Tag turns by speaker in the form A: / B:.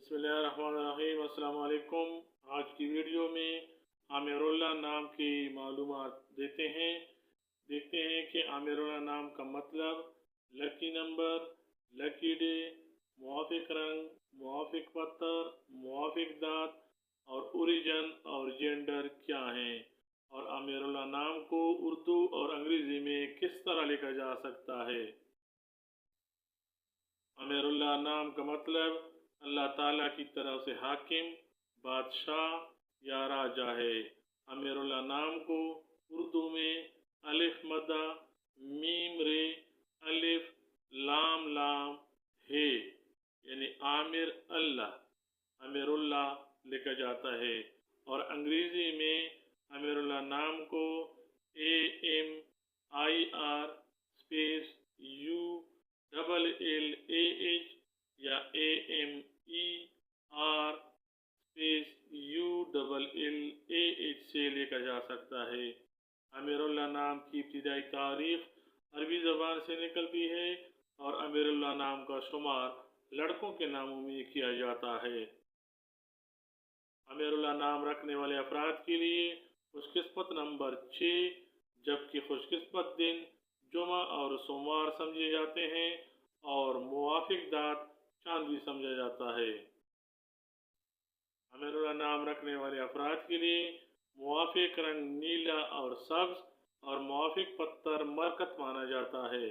A: बिस्मिल्लाहिर्रहमानिर्रहीम। अस्सलाम वालेकुम। आज की वीडियो में आमिरुल्लाह नाम की मालूमात देते हैं। देखते हैं कि आमिरुल्लाह नाम का मतलब, लकी नंबर, लकी डे, मुआफिक रंग, मुआफिक पत्थर, मुआफिक दांत और ओरिजिन और जेंडर क्या हैं, और आमिरुल्लाह नाम को उर्दू और अंग्रेजी में किस तरह लिखा जा सकता है। आमिरुल्लाह नाम का मतलब अल्लाह ताला की तरफ से हाकिम, बादशाह या राजा है। आमिरुल्लाह नाम को उर्दू में अलिफ मद्दा, मीम रे, अलिफ लाम लाम हे यानी आमिर अल्लाह आमिरुल्लाह लिखा जाता है, और अंग्रेजी में आमिरुल्लाह नाम को AMIR स्पेस ULLAH या AMER स्पेस ULLAH से लिखा जा सकता है। आमिरुल्लाह नाम की इब्तिदाई तारीख अरबी ज़बान से निकलती है, और आमिरुल्लाह नाम का शुमार लड़कों के नामों में किया जाता है। आमिरुल्लाह नाम रखने वाले अफराद के लिए खुशकिस्मत नंबर 6, जबकि खुशकिस्मत दिन जुमा और सोमवार समझे जाते हैं, और मुवाफिक दात चांद भी समझा जाता है। आमिरुल्लाह नाम रखने वाले अफराद के लिए मुवाफिक रंग नीला और सब्ज और मुवाफिक पत्थर मरकत माना जाता है।